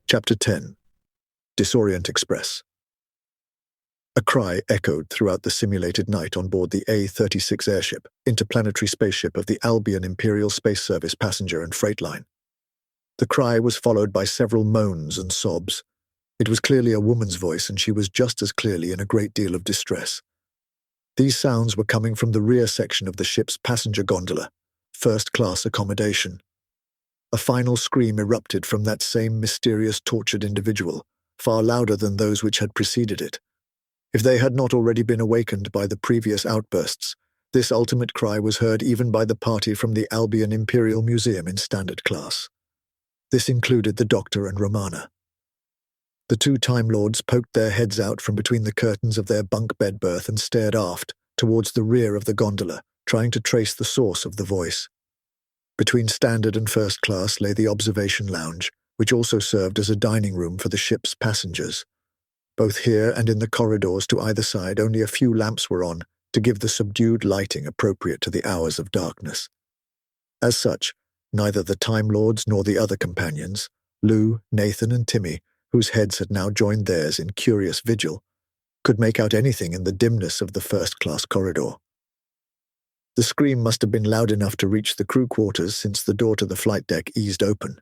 Chapter 10. Disorient Express. A cry echoed throughout the simulated night on board the A-36 airship, interplanetary spaceship of the Albion Imperial Space Service passenger and freight line. The cry was followed by several moans and sobs. It was clearly a woman's voice, and she was just as clearly in a great deal of distress. These sounds were coming from the rear section of the ship's passenger gondola, first-class accommodation. A final scream erupted from that same mysterious tortured individual, far louder than those which had preceded it. If they had not already been awakened by the previous outbursts, this ultimate cry was heard even by the party from the Albion Imperial Museum in standard class. This included the Doctor and Romana. The two Time Lords poked their heads out from between the curtains of their bunk bed berth and stared aft, towards the rear of the gondola, trying to trace the source of the voice. Between standard and first class lay the observation lounge, which also served as a dining room for the ship's passengers. Both here and in the corridors to either side only a few lamps were on to give the subdued lighting appropriate to the hours of darkness. As such, neither the Time Lords nor the other companions, Lou, Nathan and Timmy, whose heads had now joined theirs in curious vigil, could make out anything in the dimness of the first-class corridor. The scream must have been loud enough to reach the crew quarters since the door to the flight deck eased open.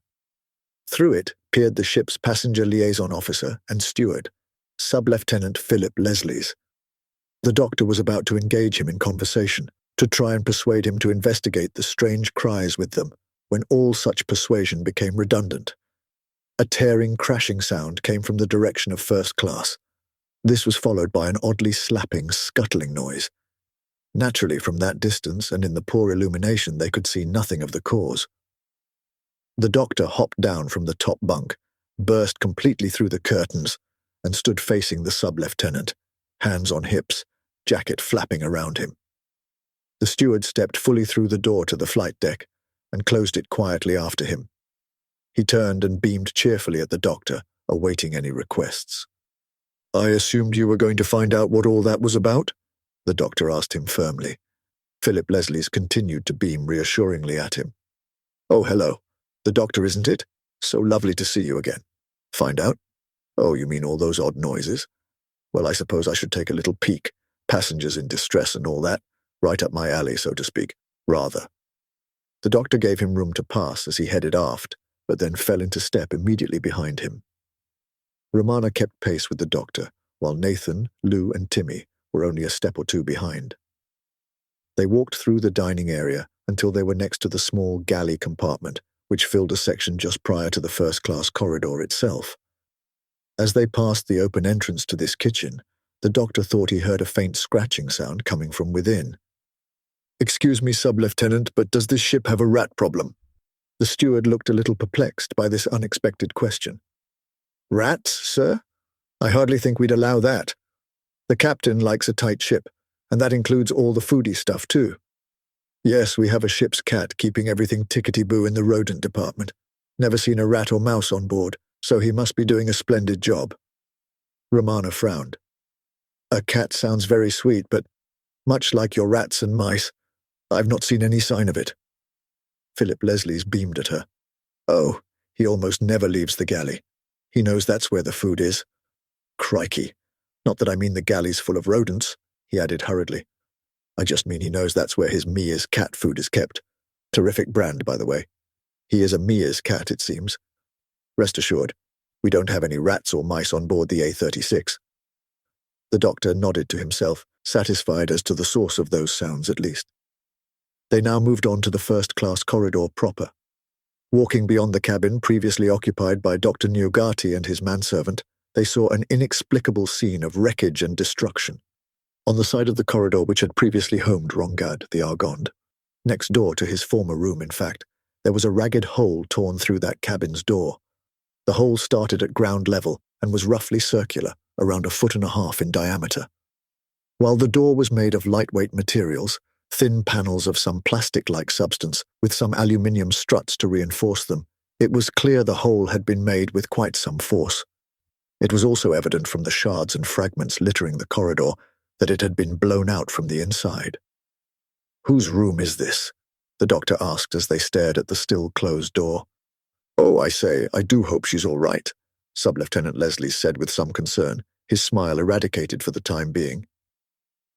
Through it peered the ship's passenger liaison officer and steward, Sub-Lieutenant Philip Leslies. The Doctor was about to engage him in conversation, to try and persuade him to investigate the strange cries with them, when all such persuasion became redundant. A tearing, crashing sound came from the direction of first class. This was followed by an oddly slapping, scuttling noise. Naturally, from that distance and in the poor illumination, they could see nothing of the cause. The Doctor hopped down from the top bunk, burst completely through the curtains, and stood facing the sub-lieutenant, hands on hips, jacket flapping around him. The steward stepped fully through the door to the flight deck and closed it quietly after him. He turned and beamed cheerfully at the Doctor, awaiting any requests. "I assumed you were going to find out what all that was about?" the Doctor asked him firmly. Philip Leslies continued to beam reassuringly at him. "Oh, hello. The Doctor, isn't it? So lovely to see you again. Find out? Oh, you mean all those odd noises? Well, I suppose I should take a little peek. Passengers in distress and all that. Right up my alley, so to speak. Rather." The Doctor gave him room to pass as he headed aft, but then fell into step immediately behind him. Romana kept pace with the Doctor, while Nathan, Lou, and Timmy were only a step or two behind. They walked through the dining area until they were next to the small galley compartment, which filled a section just prior to the first-class corridor itself. As they passed the open entrance to this kitchen, the Doctor thought he heard a faint scratching sound coming from within. "Excuse me, Sub-Lieutenant, but does this ship have a rat problem?" The steward looked a little perplexed by this unexpected question. "Rats, sir? I hardly think we'd allow that. The captain likes a tight ship, and that includes all the foodie stuff, too. Yes, we have a ship's cat keeping everything tickety-boo in the rodent department. Never seen a rat or mouse on board, so he must be doing a splendid job." Romana frowned. "A cat sounds very sweet, but much like your rats and mice, I've not seen any sign of it." Philip Leslies beamed at her. "Oh, he almost never leaves the galley. He knows that's where the food is. Crikey. Not that I mean the galley's full of rodents," he added hurriedly. "I just mean he knows that's where his Mia's cat food is kept. Terrific brand, by the way. He is a Mia's cat, it seems. Rest assured, we don't have any rats or mice on board the A-36. The Doctor nodded to himself, satisfied as to the source of those sounds at least. They now moved on to the first-class corridor proper. Walking beyond the cabin previously occupied by Dr. Newgati and his manservant, they saw an inexplicable scene of wreckage and destruction. On the side of the corridor which had previously homed Rongad, the Argond, next door to his former room, in fact, there was a ragged hole torn through that cabin's door. The hole started at ground level and was roughly circular, around 1.5 feet in diameter. While the door was made of lightweight materials, thin panels of some plastic-like substance with some aluminium struts to reinforce them, it was clear the hole had been made with quite some force. It was also evident from the shards and fragments littering the corridor that it had been blown out from the inside. "Whose room is this?" the doctor asked as they stared at the still closed door. "Oh, I say, I do hope she's all right," Sub-Lieutenant Leslie said with some concern, his smile eradicated for the time being.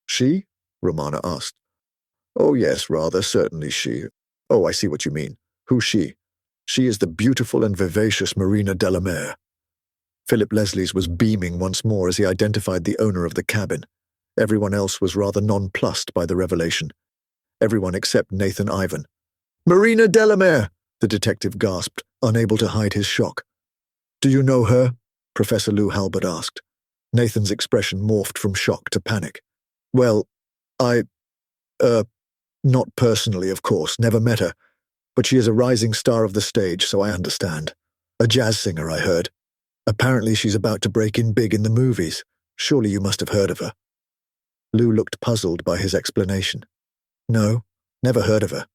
"She?" Romana asked. "Oh, yes, rather, certainly she. Oh, I see what you mean. Who's she?" "She is the beautiful and vivacious Marina Delamere." Philip Leslie's was beaming once more as he identified the owner of the cabin. Everyone else was rather nonplussed by the revelation. Everyone except Nathan Ivan. "Marina Delamere!" the detective gasped, unable to hide his shock. "Do you know her?" Professor Lou Halbert asked. Nathan's expression morphed from shock to panic. "Well, not personally, of course, never met her, but she is a rising star of the stage, so I understand. A jazz singer, I heard. Apparently she's about to break in big in the movies. Surely you must have heard of her." Lou looked puzzled by his explanation. "No, never heard of her.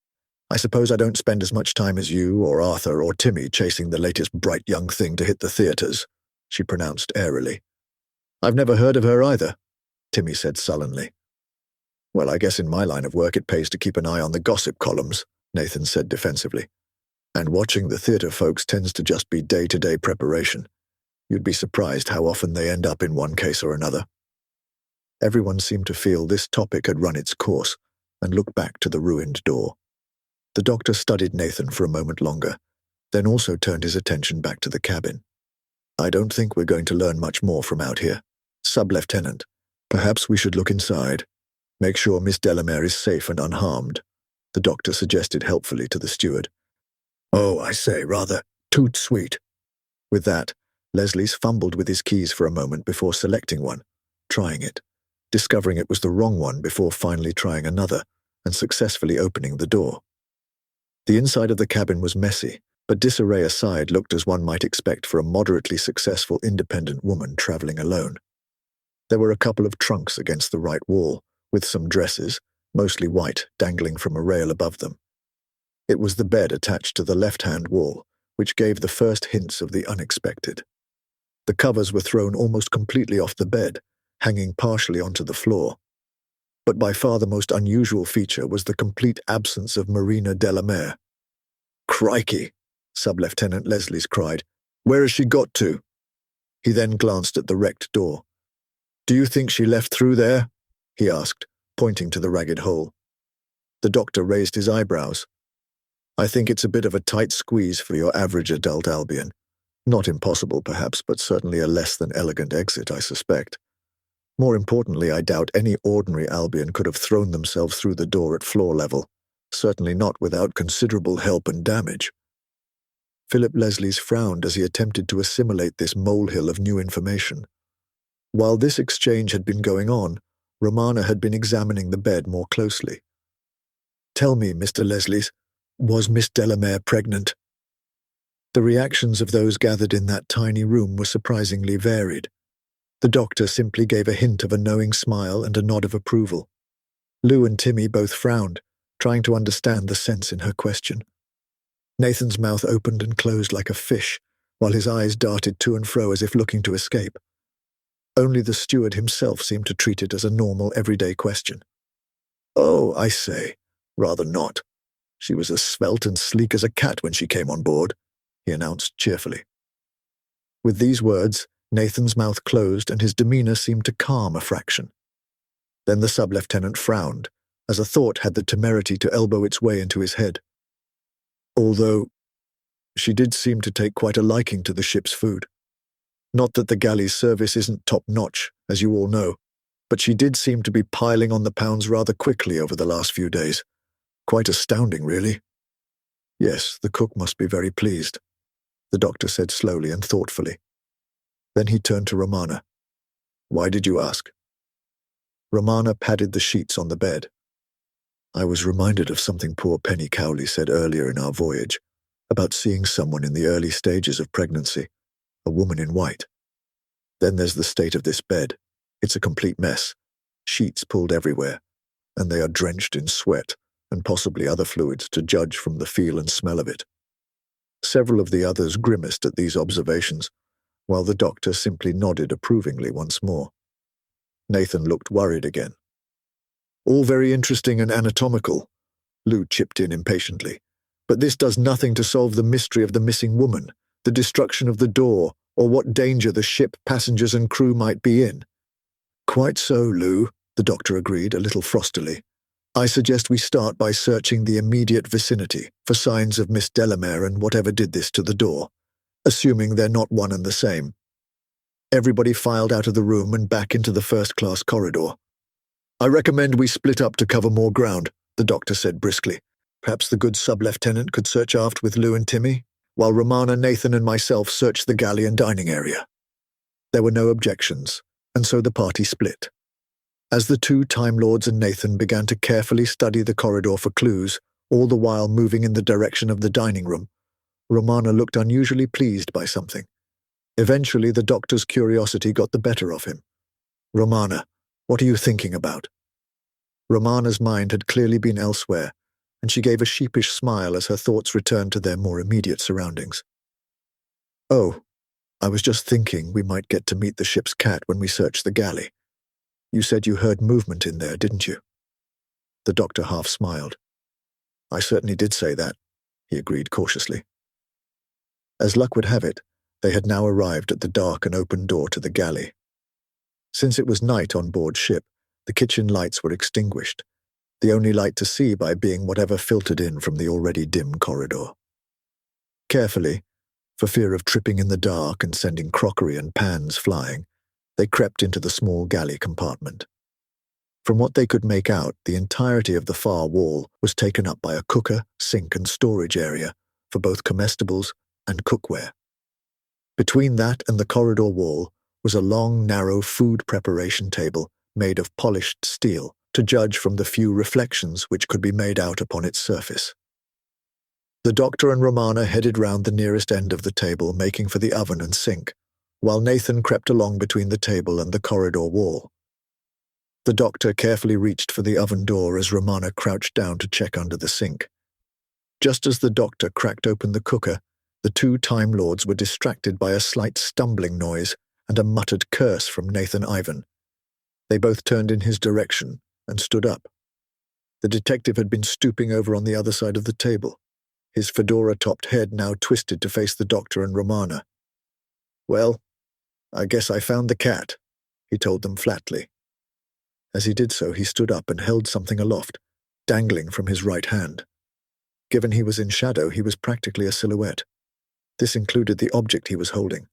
I suppose I don't spend as much time as you or Arthur or Timmy chasing the latest bright young thing to hit the theaters," she pronounced airily. "I've never heard of her either," Timmy said sullenly. "Well, I guess in my line of work it pays to keep an eye on the gossip columns," Nathan said defensively. "And watching the theater folks tends to just be day-to-day preparation. You'd be surprised how often they end up in one case or another." Everyone seemed to feel this topic had run its course and looked back to the ruined door. The doctor studied Nathan for a moment longer, then also turned his attention back to the cabin. "I don't think we're going to learn much more from out here. Sub-Lieutenant, perhaps we should look inside. Make sure Miss Delamere is safe and unharmed," the doctor suggested helpfully to the steward. "Oh, I say, rather toot sweet." With that, Leslie's fumbled with his keys for a moment before selecting one, trying it, discovering it was the wrong one before finally trying another and successfully opening the door. The inside of the cabin was messy, but disarray aside looked as one might expect for a moderately successful independent woman traveling alone. There were a couple of trunks against the right wall, with some dresses, mostly white, dangling from a rail above them. It was the bed attached to the left-hand wall, which gave the first hints of the unexpected. The covers were thrown almost completely off the bed, hanging partially onto the floor. But by far the most unusual feature was the complete absence of Marina Delamere. "Crikey!" Sub-Lieutenant Leslie's cried. "Where has she got to?" He then glanced at the wrecked door. "Do you think she left through there?" he asked, pointing to the ragged hole. The doctor raised his eyebrows. "I think it's a bit of a tight squeeze for your average adult Albion. Not impossible, perhaps, but certainly a less than elegant exit, I suspect. More importantly, I doubt any ordinary Albion could have thrown themselves through the door at floor level, certainly not without considerable help and damage." Philip Leslie's frowned as he attempted to assimilate this molehill of new information. While this exchange had been going on, Romana had been examining the bed more closely. "Tell me, Mr. Leslie's, was Miss Delamere pregnant?" The reactions of those gathered in that tiny room were surprisingly varied. The doctor simply gave a hint of a knowing smile and a nod of approval. Lou and Timmy both frowned, trying to understand the sense in her question. Nathan's mouth opened and closed like a fish, while his eyes darted to and fro as if looking to escape. Only the steward himself seemed to treat it as a normal, everyday question. "Oh, I say, rather not. She was as svelte and sleek as a cat when she came on board," he announced cheerfully. With these words, Nathan's mouth closed and his demeanor seemed to calm a fraction. Then the sub-lieutenant frowned, as a thought had the temerity to elbow its way into his head. "Although she did seem to take quite a liking to the ship's food. Not that the galley's service isn't top-notch, as you all know, but she did seem to be piling on the pounds rather quickly over the last few days. Quite astounding, really." "Yes, the cook must be very pleased," the doctor said slowly and thoughtfully. Then he turned to Romana. "Why did you ask?" Romana patted the sheets on the bed. "I was reminded of something poor Penny Cowley said earlier in our voyage, about seeing someone in the early stages of pregnancy, a woman in white. Then there's the state of this bed. It's a complete mess. Sheets pulled everywhere, and they are drenched in sweat and possibly other fluids to judge from the feel and smell of it." Several of the others grimaced at these observations, while the doctor simply nodded approvingly once more. Nathan looked worried again. "All very interesting and anatomical," Lou chipped in impatiently, "but this does nothing to solve the mystery of the missing woman, the destruction of the door, or what danger the ship, passengers and crew might be in." "Quite so, Lou," the doctor agreed, a little frostily. "I suggest we start by searching the immediate vicinity for signs of Miss Delamere and whatever did this to the door, assuming they're not one and the same." Everybody filed out of the room and back into the first-class corridor. "I recommend we split up to cover more ground," the doctor said briskly. "Perhaps the good sub-lieutenant could search aft with Lou and Timmy, while Romana, Nathan and myself search the galley and dining area." There were no objections, and so the party split. As the two Time Lords and Nathan began to carefully study the corridor for clues, all the while moving in the direction of the dining room, Romana looked unusually pleased by something. Eventually, the doctor's curiosity got the better of him. "Romana, what are you thinking about?" Romana's mind had clearly been elsewhere, and she gave a sheepish smile as her thoughts returned to their more immediate surroundings. "Oh, I was just thinking we might get to meet the ship's cat when we search the galley. You said you heard movement in there, didn't you?" The doctor half smiled. "I certainly did say that," he agreed cautiously. As luck would have it, they had now arrived at the dark and open door to the galley. Since it was night on board ship, the kitchen lights were extinguished, the only light to see by being whatever filtered in from the already dim corridor. Carefully, for fear of tripping in the dark and sending crockery and pans flying, they crept into the small galley compartment. From what they could make out, the entirety of the far wall was taken up by a cooker, sink and storage area for both comestibles and cookware. Between that and the corridor wall was a long, narrow food preparation table made of polished steel, to judge from the few reflections which could be made out upon its surface. The doctor and Romana headed round the nearest end of the table, making for the oven and sink, while Nathan crept along between the table and the corridor wall. The doctor carefully reached for the oven door as Romana crouched down to check under the sink. Just as the doctor cracked open the cooker, the two Time Lords were distracted by a slight stumbling noise and a muttered curse from Nathan Ivan. They both turned in his direction and stood up. The detective had been stooping over on the other side of the table, his fedora-topped head now twisted to face the doctor and Romana. "Well, I guess I found the cat," he told them flatly. As he did so, he stood up and held something aloft, dangling from his right hand. Given he was in shadow, he was practically a silhouette. This included the object he was holding.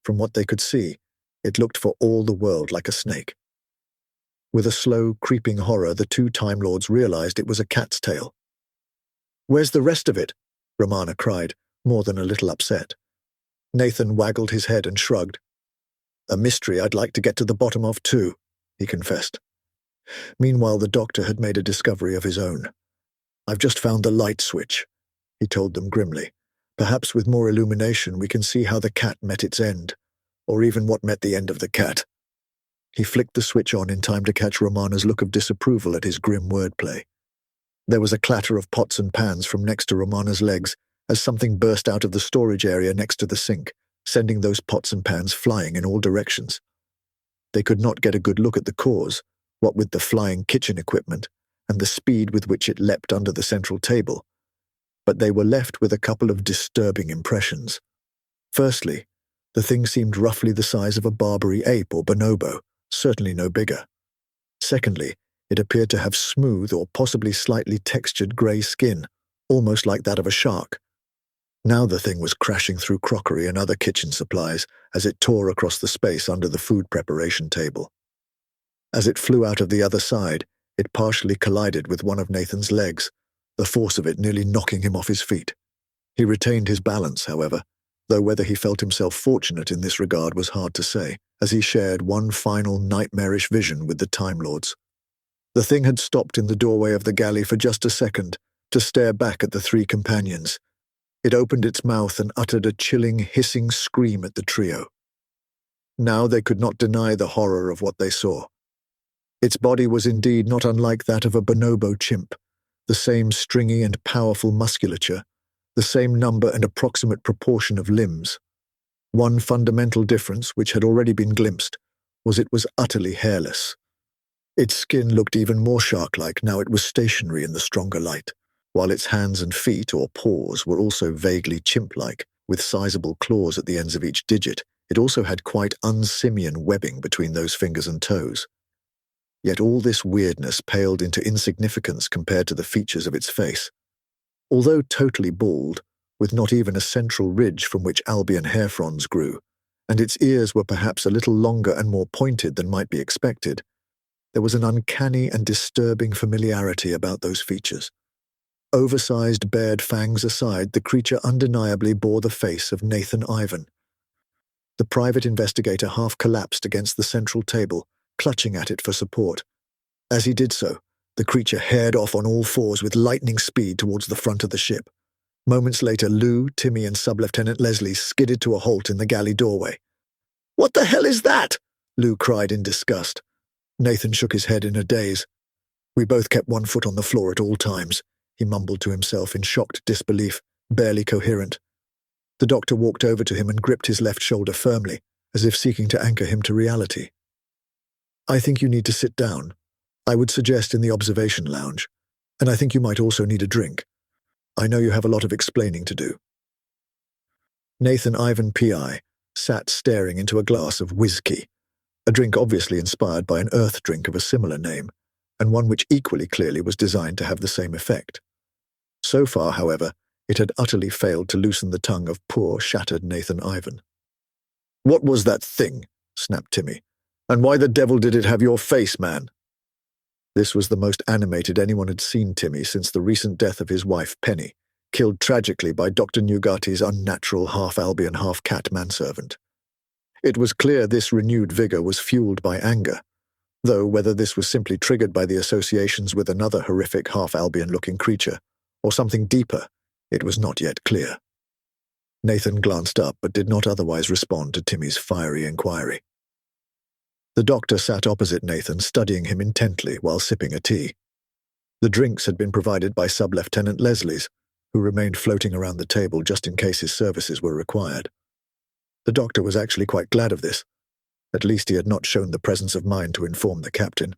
From what they could see, it looked for all the world like a snake. With a slow, creeping horror, the two Time Lords realized it was a cat's tail. "Where's the rest of it?" Romana cried, more than a little upset. Nathan waggled his head and shrugged. "A mystery I'd like to get to the bottom of, too," he confessed. Meanwhile, the doctor had made a discovery of his own. "I've just found the light switch," he told them grimly. "Perhaps with more illumination we can see how the cat met its end, or even what met the end of the cat." He flicked the switch on in time to catch Romana's look of disapproval at his grim wordplay. There was a clatter of pots and pans from next to Romana's legs as something burst out of the storage area next to the sink, sending those pots and pans flying in all directions. They could not get a good look at the cause, what with the flying kitchen equipment and the speed with which it leapt under the central table, but they were left with a couple of disturbing impressions. Firstly, the thing seemed roughly the size of a Barbary ape or bonobo, certainly no bigger. Secondly, it appeared to have smooth or possibly slightly textured grey skin, almost like that of a shark. Now the thing was crashing through crockery and other kitchen supplies as it tore across the space under the food preparation table. As it flew out of the other side, it partially collided with one of Nathan's legs, the force of it nearly knocking him off his feet. He retained his balance, however, though whether he felt himself fortunate in this regard was hard to say, as he shared one final nightmarish vision with the Time Lords. The thing had stopped in the doorway of the galley for just a second, to stare back at the three companions. It opened its mouth and uttered a chilling, hissing scream at the trio. Now they could not deny the horror of what they saw. Its body was indeed not unlike that of a bonobo chimp, the same stringy and powerful musculature, the same number and approximate proportion of limbs. One fundamental difference, which had already been glimpsed, was it was utterly hairless. Its skin looked even more shark-like now it was stationary in the stronger light, while its hands and feet, or paws, were also vaguely chimp-like, with sizable claws at the ends of each digit. It also had quite unsimian webbing between those fingers and toes. Yet all this weirdness paled into insignificance compared to the features of its face. Although totally bald, with not even a central ridge from which Albion hair fronds grew, and its ears were perhaps a little longer and more pointed than might be expected, there was an uncanny and disturbing familiarity about those features. Oversized bared fangs aside, the creature undeniably bore the face of Nathan Ivan. The private investigator half collapsed against the central table, clutching at it for support. As he did so, the creature haired off on all fours with lightning speed towards the front of the ship. Moments later, Lou, Timmy, and Sub-Lieutenant Leslie skidded to a halt in the galley doorway. "What the hell is that?" Lou cried in disgust. Nathan shook his head in a daze. "We both kept one foot on the floor at all times," he mumbled to himself in shocked disbelief, barely coherent. The doctor walked over to him and gripped his left shoulder firmly, as if seeking to anchor him to reality. "I think you need to sit down. I would suggest in the observation lounge, and I think you might also need a drink. I know you have a lot of explaining to do." Nathan Ivan P.I. sat staring into a glass of whiskey, a drink obviously inspired by an earth drink of a similar name, and one which equally clearly was designed to have the same effect. So far, however, it had utterly failed to loosen the tongue of poor, shattered Nathan Ivan. "What was that thing?" snapped Timmy. "And why the devil did it have your face, man?" This was the most animated anyone had seen Timmy since the recent death of his wife, Penny, killed tragically by Dr. Nugati's unnatural half-Albion, half-cat manservant. It was clear this renewed vigor was fueled by anger, though whether this was simply triggered by the associations with another horrific half-Albion-looking creature, or something deeper, it was not yet clear. Nathan glanced up but did not otherwise respond to Timmy's fiery inquiry. The doctor sat opposite Nathan, studying him intently while sipping a tea. The drinks had been provided by Sub-Lieutenant Leslie's, who remained floating around the table just in case his services were required. The doctor was actually quite glad of this. At least he had not shown the presence of mind to inform the captain,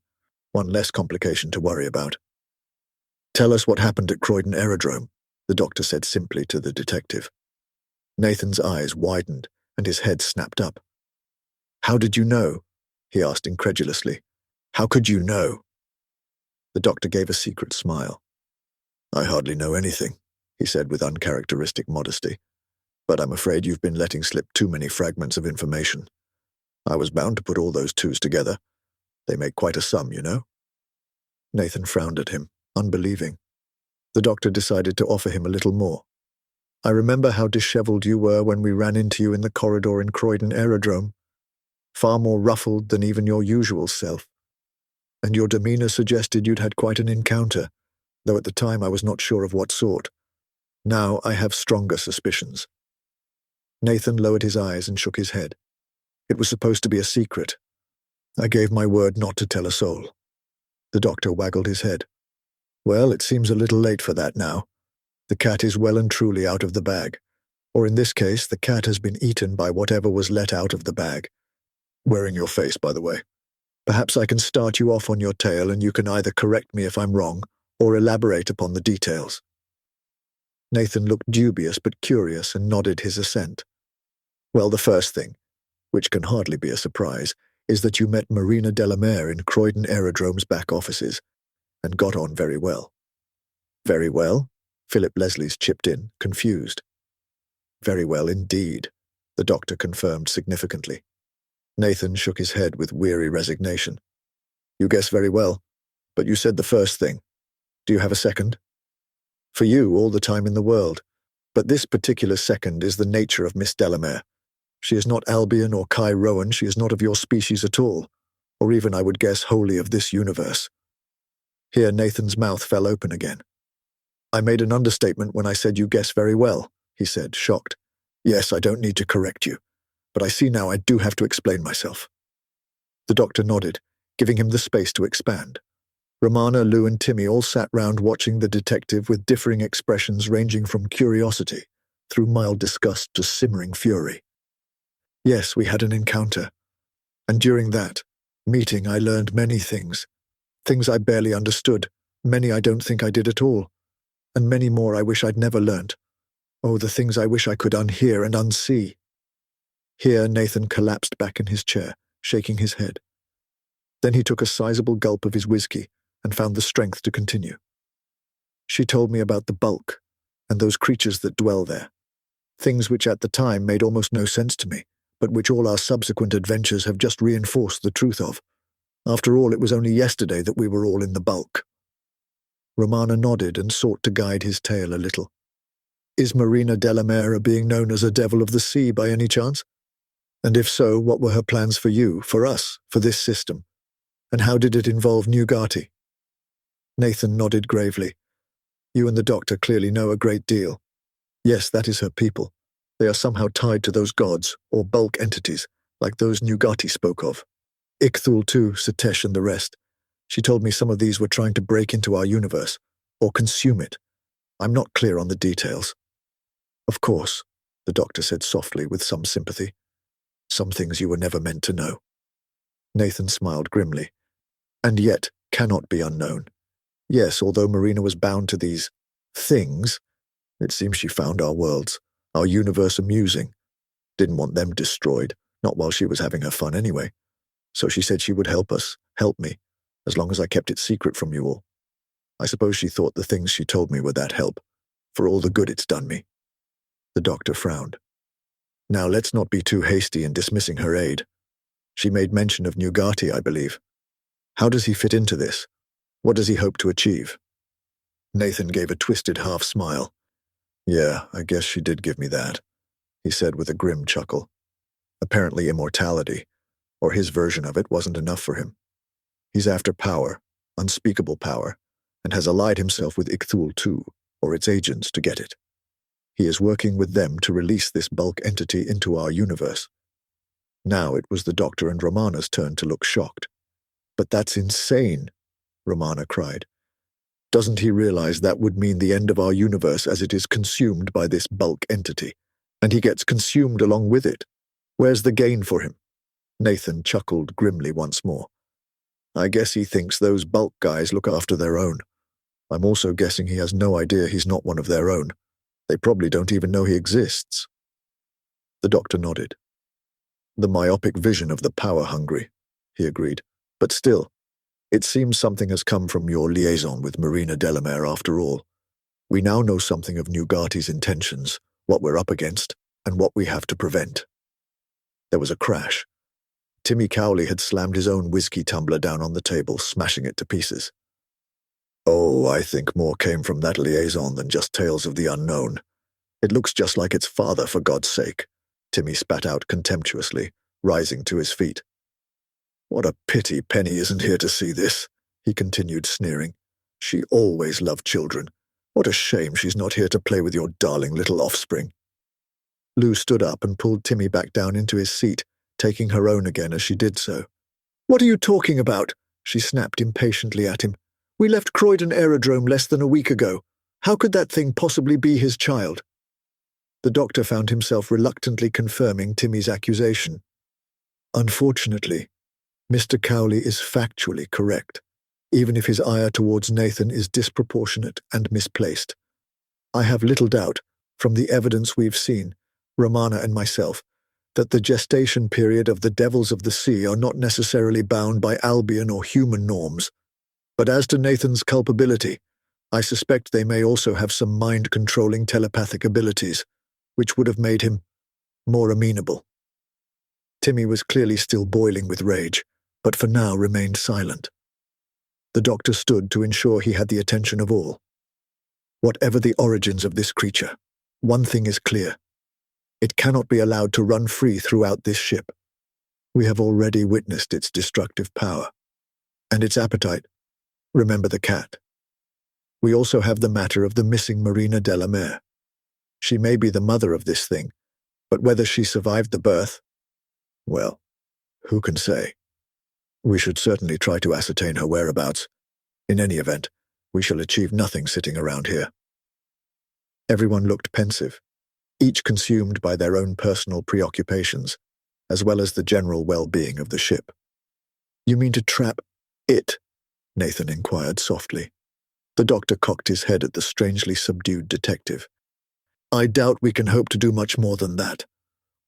one less complication to worry about. "Tell us what happened at Croydon Aerodrome," the doctor said simply to the detective. Nathan's eyes widened and his head snapped up. "How did you know?" he asked incredulously. "How could you know?" The doctor gave a secret smile. "I hardly know anything," he said with uncharacteristic modesty. "But I'm afraid you've been letting slip too many fragments of information. I was bound to put all those twos together. They make quite a sum, you know." Nathan frowned at him, unbelieving. The doctor decided to offer him a little more. "I remember how disheveled you were when we ran into you in the corridor in Croydon Aerodrome. Far more ruffled than even your usual self. And your demeanor suggested you'd had quite an encounter, though at the time I was not sure of what sort. Now I have stronger suspicions." Nathan lowered his eyes and shook his head. "It was supposed to be a secret. I gave my word not to tell a soul." The doctor waggled his head. "Well, it seems a little late for that now. The cat is well and truly out of the bag. Or in this case, the cat has been eaten by whatever was let out of the bag. Wearing your face, by the way. Perhaps I can start you off on your tale and you can either correct me if I'm wrong or elaborate upon the details." Nathan looked dubious but curious and nodded his assent. "Well, the first thing, which can hardly be a surprise, is that you met Marina Delamere in Croydon Aerodrome's back offices and got on very well." "Very well?" Philip Leslie's chipped in, confused. "Very well indeed," the doctor confirmed significantly. Nathan shook his head with weary resignation. "You guess very well, but you said the first thing. Do you have a second?" "For you, all the time in the world. But this particular second is the nature of Miss Delamere. She is not Albion or Kai Rowan, she is not of your species at all, or even, I would guess, wholly of this universe. Here Nathan's mouth fell open again. I made an understatement when I said you guess very well, he said, shocked. Yes, I don't need to correct you, but I see now I do have to explain myself. The doctor nodded, giving him the space to expand. Romana, Lou, and Timmy all sat round watching the detective with differing expressions ranging from curiosity through mild disgust to simmering fury. Yes, we had an encounter, and during that meeting I learned many things. Things I barely understood, many I don't think I did at all, and many more I wish I'd never learnt. Oh, the things I wish I could unhear and unsee. Here Nathan collapsed back in his chair, shaking his head. Then he took a sizable gulp of his whiskey and found the strength to continue. She told me about the bulk and those creatures that dwell there, things which at the time made almost no sense to me, but which all our subsequent adventures have just reinforced the truth of. After all, it was only yesterday that we were all in the bulk. Romana nodded and sought to guide his tale a little. Is Marina Delamere a being known as a devil of the sea by any chance? And if so, what were her plans for you, for us, for this system? And how did it involve Newgati? Nathan nodded gravely. You and the doctor clearly know a great deal. Yes, that is her people. They are somehow tied to those gods, or bulk entities, like those Newgati spoke of. Ichthul too, Satesh and the rest. She told me some of these were trying to break into our universe, or consume it. I'm not clear on the details. Of course, the doctor said softly with some sympathy. Some things you were never meant to know. Nathan smiled grimly. And yet cannot be unknown. Yes, although Marina was bound to these things, it seems she found our worlds, our universe amusing. Didn't want them destroyed, not while she was having her fun anyway. So she said she would help us, help me, as long as I kept it secret from you all. I suppose she thought the things she told me were that help, for all the good it's done me. The doctor frowned. Now let's not be too hasty in dismissing her aid. She made mention of Newgati, I believe. How does he fit into this? What does he hope to achieve? Nathan gave a twisted half-smile. Yeah, I guess she did give me that, he said with a grim chuckle. Apparently immortality, or his version of it, wasn't enough for him. He's after power, unspeakable power, and has allied himself with Ichthul too, or its agents, to get it. He is working with them to release this bulk entity into our universe. Now it was the doctor and Romana's turn to look shocked. But that's insane, Romana cried. Doesn't he realize that would mean the end of our universe as it is consumed by this bulk entity? And he gets consumed along with it. Where's the gain for him? Nathan chuckled grimly once more. I guess he thinks those bulk guys look after their own. I'm also guessing he has no idea he's not one of their own. They probably don't even know he exists. The doctor nodded. The myopic vision of the power-hungry, he agreed. But still, it seems something has come from your liaison with Marina Delamere after all. We now know something of Newgati's intentions, what we're up against, and what we have to prevent. There was a crash. Timmy Cowley had slammed his own whiskey tumbler down on the table, smashing it to pieces. Oh, I think more came from that liaison than just tales of the unknown. It looks just like its father, for God's sake, Timmy spat out contemptuously, rising to his feet. What a pity Penny isn't here to see this, he continued, sneering. She always loved children. What a shame she's not here to play with your darling little offspring. Lou stood up and pulled Timmy back down into his seat, taking her own again as she did so. What are you talking about? She snapped impatiently at him. We left Croydon Aerodrome less than a week ago. How could that thing possibly be his child? The doctor found himself reluctantly confirming Timmy's accusation. Unfortunately, Mr. Cowley is factually correct, even if his ire towards Nathan is disproportionate and misplaced. I have little doubt, from the evidence we've seen, Romana and myself, that the gestation period of the devils of the sea are not necessarily bound by Albion or human norms. But as to Nathan's culpability, I suspect they may also have some mind-controlling telepathic abilities, which would have made him more amenable. Timmy was clearly still boiling with rage, but for now remained silent. The doctor stood to ensure he had the attention of all. Whatever the origins of this creature, One thing is clear. It cannot be allowed to run free throughout this ship. We have already witnessed its destructive power. And its appetite. Remember the cat. We also have the matter of the missing Marina Della Mare. She may be the mother of this thing, but whether she survived the birth, well, who can say? We should certainly try to ascertain her whereabouts. In any event, we shall achieve nothing sitting around here. Everyone looked pensive, each consumed by their own personal preoccupations, as well as the general well-being of the ship. You mean to trap it? Nathan inquired softly. The doctor cocked his head at the strangely subdued detective. I doubt we can hope to do much more than that.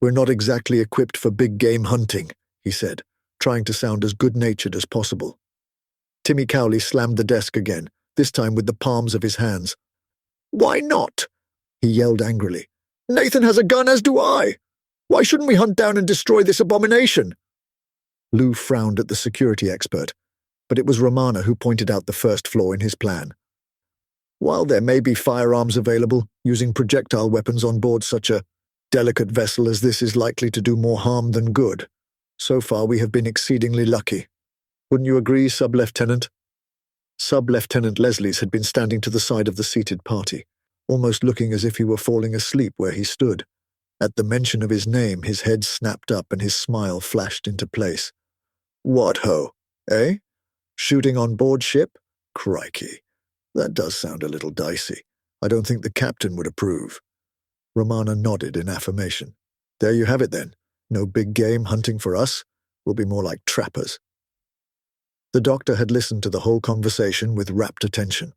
We're not exactly equipped for big game hunting, he said, trying to sound as good-natured as possible. Timmy Cowley slammed the desk again, this time with the palms of his hands. Why not? He yelled angrily. Nathan has a gun, as do I. Why shouldn't we hunt down and destroy this abomination? Lou frowned at the security expert, but it was Romana who pointed out the first flaw in his plan. While there may be firearms available, using projectile weapons on board such a delicate vessel as this is likely to do more harm than good. So far we have been exceedingly lucky. Wouldn't you agree, Sub-Lieutenant? Sub-Lieutenant Leslies had been standing to the side of the seated party, almost looking as if he were falling asleep where he stood. At the mention of his name, his head snapped up and his smile flashed into place. What ho? Eh? Shooting on board ship? Crikey. That does sound a little dicey. I don't think the captain would approve. Romana nodded in affirmation. There you have it then. No big game hunting for us. We'll be more like trappers. The doctor had listened to the whole conversation with rapt attention.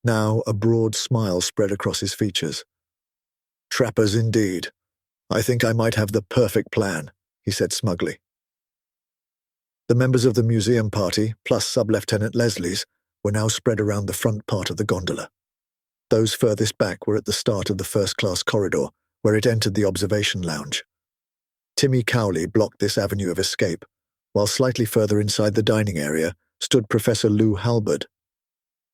Now a broad smile spread across his features. Trappers indeed. I think I might have the perfect plan, he said smugly. The members of the museum party, plus Sub-Lieutenant Leslies, were now spread around the front part of the gondola. Those furthest back were at the start of the first-class corridor, where it entered the observation lounge. Timmy Cowley blocked this avenue of escape, while slightly further inside the dining area stood Professor Lou Halberd.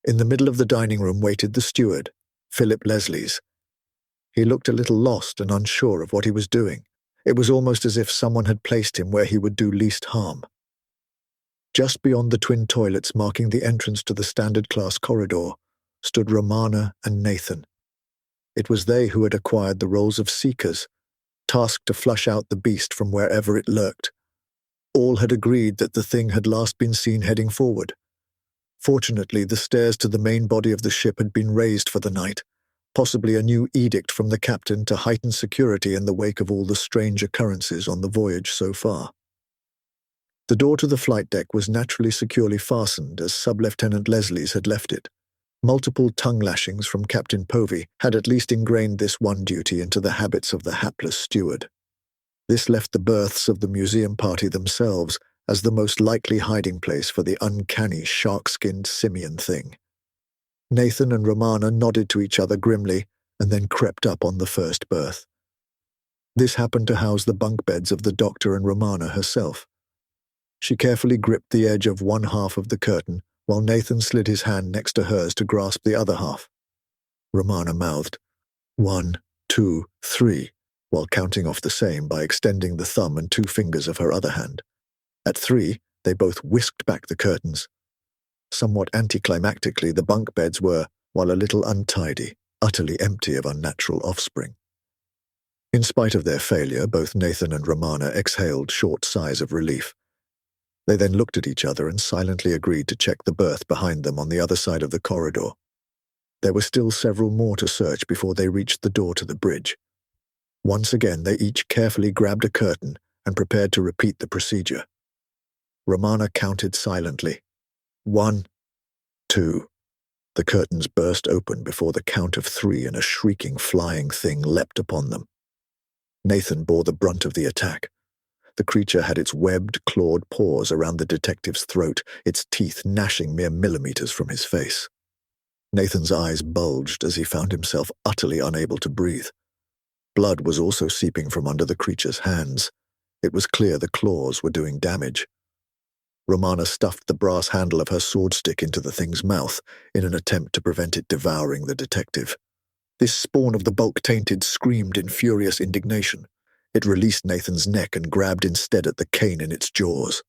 In the middle of the dining room waited the steward, Philip Leslies. He looked a little lost and unsure of what he was doing. It was almost as if someone had placed him where he would do least harm. Just beyond the twin toilets marking the entrance to the standard-class corridor stood Romana and Nathan. It was they who had acquired the roles of seekers, tasked to flush out the beast from wherever it lurked. All had agreed that the thing had last been seen heading forward. Fortunately, the stairs to the main body of the ship had been raised for the night, possibly a new edict from the captain to heighten security in the wake of all the strange occurrences on the voyage so far. The door to the flight deck was naturally securely fastened as Sub-Lieutenant Leslies had left it. Multiple tongue lashings from Captain Povey had at least ingrained this one duty into the habits of the hapless steward. This left the berths of the museum party themselves as the most likely hiding place for the uncanny shark-skinned simian thing. Nathan and Romana nodded to each other grimly and then crept up on the first berth. This happened to house the bunk beds of the doctor and Romana herself. She carefully gripped the edge of one half of the curtain while Nathan slid his hand next to hers to grasp the other half. Romana mouthed, 1, 2, 3, while counting off the same by extending the thumb and 2 fingers of her other hand. At 3, they both whisked back the curtains. Somewhat anticlimactically, the bunk beds were, while a little untidy, utterly empty of unnatural offspring. In spite of their failure, both Nathan and Romana exhaled short sighs of relief. They then looked at each other and silently agreed to check the berth behind them on the other side of the corridor. There were still several more to search before they reached the door to the bridge. Once again, they each carefully grabbed a curtain and prepared to repeat the procedure. Romana counted silently. 1, 2. The curtains burst open before the count of 3 and a shrieking, flying thing leapt upon them. Nathan bore the brunt of the attack. The creature had its webbed, clawed paws around the detective's throat, its teeth gnashing mere millimeters from his face. Nathan's eyes bulged as he found himself utterly unable to breathe. Blood was also seeping from under the creature's hands. It was clear the claws were doing damage. Romana stuffed the brass handle of her sword stick into the thing's mouth in an attempt to prevent it devouring the detective. This spawn of the bulk-tainted screamed in furious indignation. It released Nathan's neck and grabbed instead at the cane in its jaws.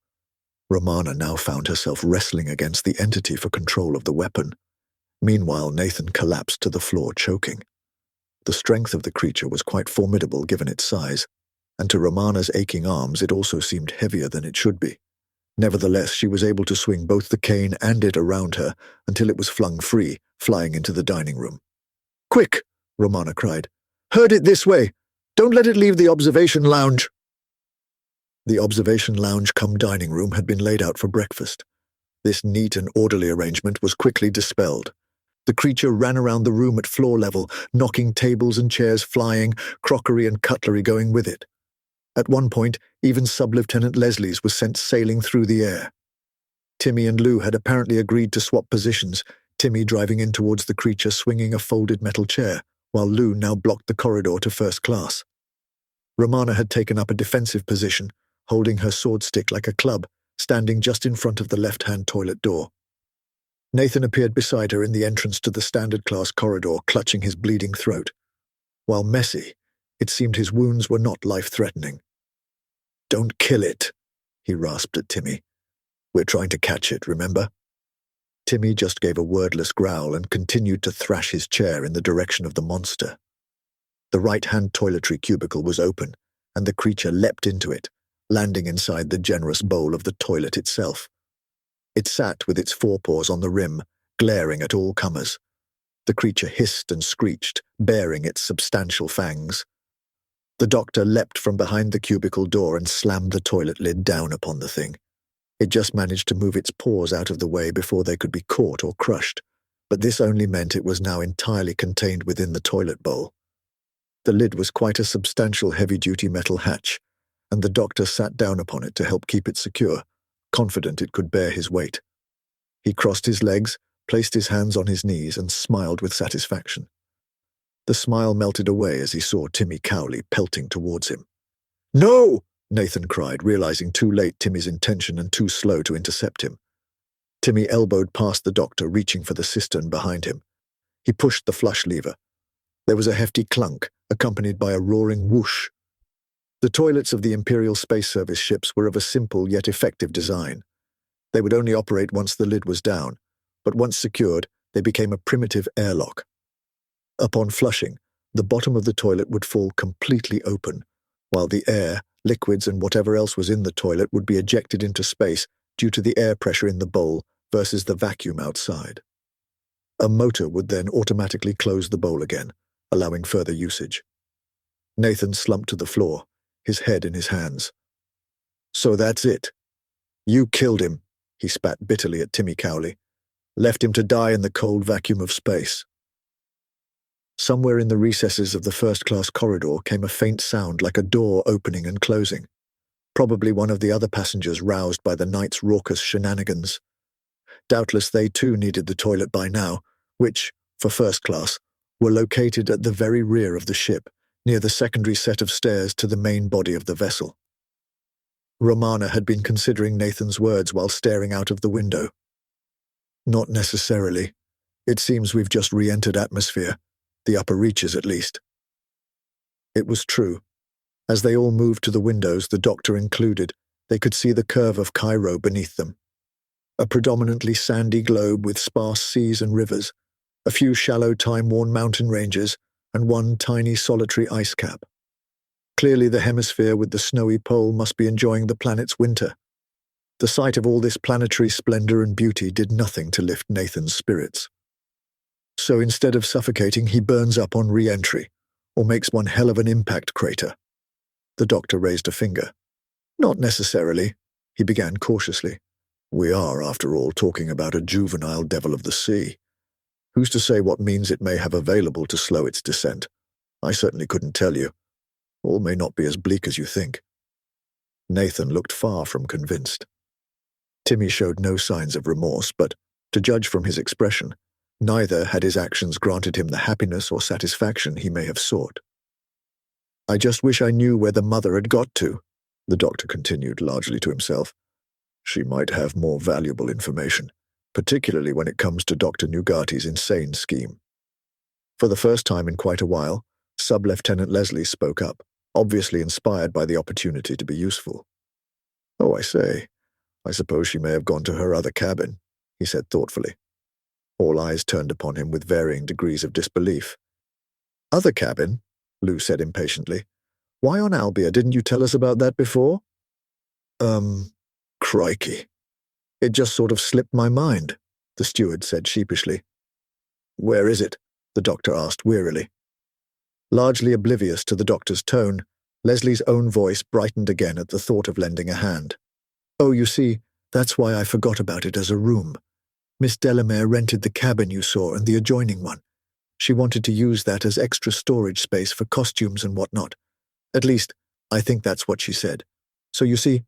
Romana now found herself wrestling against the entity for control of the weapon. Meanwhile, Nathan collapsed to the floor, choking. The strength of the creature was quite formidable given its size, and to Romana's aching arms it also seemed heavier than it should be. Nevertheless, she was able to swing both the cane and it around her until it was flung free, flying into the dining room. "Quick!" Romana cried. "Herd it this way! Don't let it leave the observation lounge!" The observation lounge cum dining room had been laid out for breakfast. This neat and orderly arrangement was quickly dispelled. The creature ran around the room at floor level, knocking tables and chairs flying, crockery and cutlery going with it. At one point, even Sub-Lieutenant Leslie's was sent sailing through the air. Timmy and Lou had apparently agreed to swap positions, Timmy driving in towards the creature swinging a folded metal chair, while Lou now blocked the corridor to first class. Romana had taken up a defensive position, holding her sword stick like a club, standing just in front of the left-hand toilet door. Nathan appeared beside her in the entrance to the standard-class corridor, clutching his bleeding throat. While messy, it seemed his wounds were not life-threatening. "Don't kill it," he rasped at Timmy. "We're trying to catch it, remember?" Timmy just gave a wordless growl and continued to thrash his chair in the direction of the monster. The right-hand toiletry cubicle was open, and the creature leapt into it, landing inside the generous bowl of the toilet itself. It sat with its forepaws on the rim, glaring at all comers. The creature hissed and screeched, baring its substantial fangs. The doctor leapt from behind the cubicle door and slammed the toilet lid down upon the thing. It just managed to move its paws out of the way before they could be caught or crushed, but this only meant it was now entirely contained within the toilet bowl. The lid was quite a substantial heavy-duty metal hatch, and the doctor sat down upon it to help keep it secure, confident it could bear his weight. He crossed his legs, placed his hands on his knees, and smiled with satisfaction. The smile melted away as he saw Timmy Cowley pelting towards him. "No!" Nathan cried, realizing too late Timmy's intention and too slow to intercept him. Timmy elbowed past the doctor, reaching for the cistern behind him. He pushed the flush lever. There was a hefty clunk, accompanied by a roaring whoosh. The toilets of the Imperial Space Service ships were of a simple yet effective design. They would only operate once the lid was down, but once secured, they became a primitive airlock. Upon flushing, the bottom of the toilet would fall completely open, while the air, liquids, and whatever else was in the toilet would be ejected into space due to the air pressure in the bowl versus the vacuum outside. A motor would then automatically close the bowl again, allowing further usage. Nathan slumped to the floor, his head in his hands. "So that's it. You killed him," he spat bitterly at Timmy Cowley. "Left him to die in the cold vacuum of space." Somewhere in the recesses of the first-class corridor came a faint sound like a door opening and closing. Probably one of the other passengers roused by the night's raucous shenanigans. Doubtless they too needed the toilet by now, which, for first class, were located at the very rear of the ship, near the secondary set of stairs to the main body of the vessel. Romana had been considering Nathan's words while staring out of the window. "Not necessarily. It seems we've just re-entered atmosphere, the upper reaches at least." It was true. As they all moved to the windows, the doctor included, they could see the curve of Cairo beneath them. A predominantly sandy globe with sparse seas and rivers, a few shallow time-worn mountain ranges, and one tiny solitary ice cap. Clearly the hemisphere with the snowy pole must be enjoying the planet's winter. The sight of all this planetary splendor and beauty did nothing to lift Nathan's spirits. So instead of suffocating, he burns up on re-entry, or makes one hell of an impact crater. The doctor raised a finger. "Not necessarily," he began cautiously. "We are, after all, talking about a juvenile devil of the sea. Who's to say what means it may have available to slow its descent? I certainly couldn't tell you. All may not be as bleak as you think." Nathan looked far from convinced. Timmy showed no signs of remorse, but, to judge from his expression, neither had his actions granted him the happiness or satisfaction he may have sought. "I just wish I knew where the mother had got to," the doctor continued, largely to himself. "She might have more valuable information, particularly when it comes to Dr. Nugati's insane scheme." For the first time in quite a while, Sub-Lieutenant Leslie spoke up, obviously inspired by the opportunity to be useful. "Oh, I say, I suppose she may have gone to her other cabin," he said thoughtfully. All eyes turned upon him with varying degrees of disbelief. "Other cabin?" Lou said impatiently. "Why on Albia didn't you tell us about that before?" Crikey. It just sort of slipped my mind," the steward said sheepishly. "Where is it?" the doctor asked wearily. Largely oblivious to the doctor's tone, Leslie's own voice brightened again at the thought of lending a hand. "Oh, you see, that's why I forgot about it as a room. Miss Delamere rented the cabin you saw and the adjoining one. She wanted to use that as extra storage space for costumes and whatnot. At least, I think that's what she said. So you see,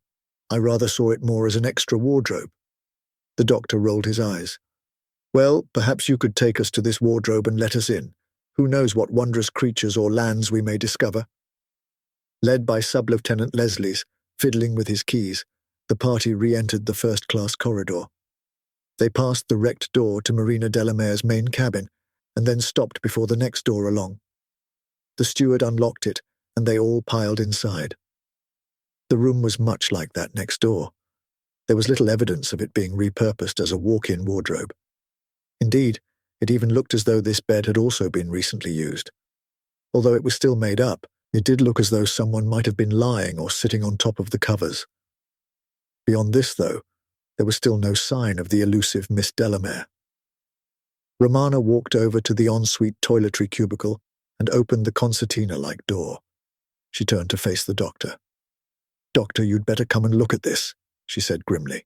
I rather saw it more as an extra wardrobe." The doctor rolled his eyes. "Well, perhaps you could take us to this wardrobe and let us in. Who knows what wondrous creatures or lands we may discover?" Led by Sub-Lieutenant Leslies, fiddling with his keys, the party re-entered the first-class corridor. They passed the wrecked door to Marina Delamere's main cabin, and then stopped before the next door along. The steward unlocked it, and they all piled inside. The room was much like that next door. There was little evidence of it being repurposed as a walk-in wardrobe. Indeed, it even looked as though this bed had also been recently used. Although it was still made up, it did look as though someone might have been lying or sitting on top of the covers. Beyond this, though, there was still no sign of the elusive Miss Delamere. Romana walked over to the ensuite toiletry cubicle and opened the concertina-like door. She turned to face the doctor. "Doctor, you'd better come and look at this," she said grimly.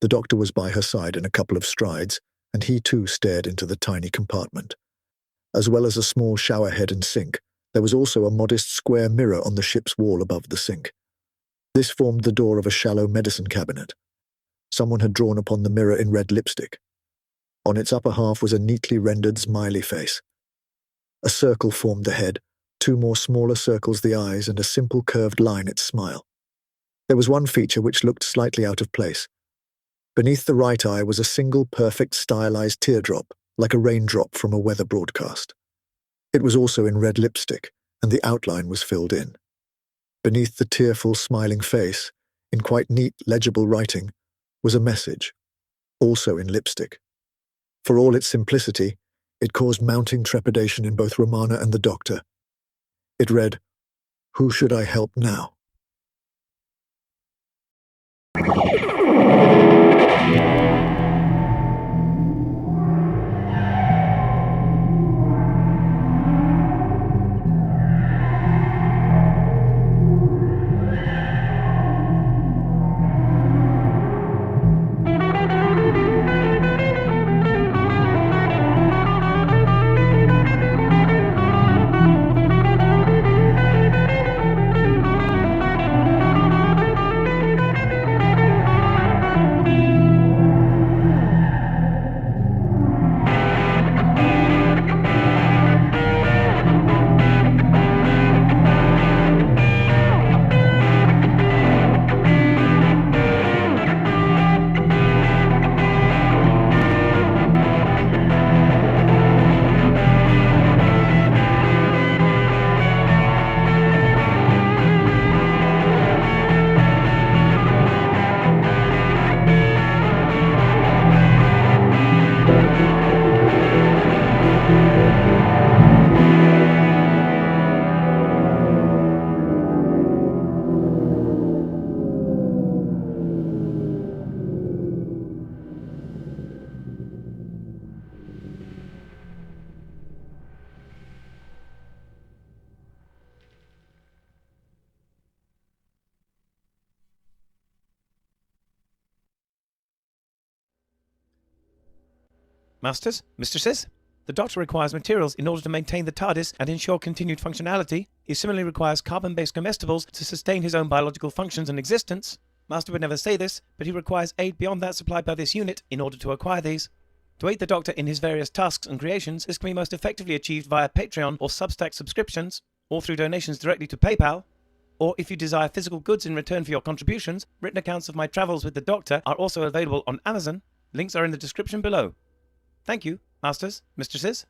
The doctor was by her side in a couple of strides, and he too stared into the tiny compartment. As well as a small shower head and sink, there was also a modest square mirror on the ship's wall above the sink. This formed the door of a shallow medicine cabinet. Someone had drawn upon the mirror in red lipstick. On its upper half was a neatly rendered smiley face. A circle formed the head, two more smaller circles the eyes, and a simple curved line its smile. There was one feature which looked slightly out of place. Beneath the right eye was a single perfect stylized teardrop, like a raindrop from a weather broadcast. It was also in red lipstick, and the outline was filled in. Beneath the tearful, smiling face, in quite neat, legible writing, was a message, also in lipstick. For all its simplicity, it caused mounting trepidation in both Romana and the doctor. It read, "Who should I help now?" Masters, mistresses, the Doctor requires materials in order to maintain the TARDIS and ensure continued functionality. He similarly requires carbon-based comestibles to sustain his own biological functions and existence. Master would never say this, but he requires aid beyond that supplied by this unit in order to acquire these. To aid the Doctor in his various tasks and creations, this can be most effectively achieved via Patreon or Substack subscriptions, or through donations directly to PayPal. Or if you desire physical goods in return for your contributions, written accounts of my travels with the Doctor are also available on Amazon. Links are in the description below. Thank you, masters, mistresses.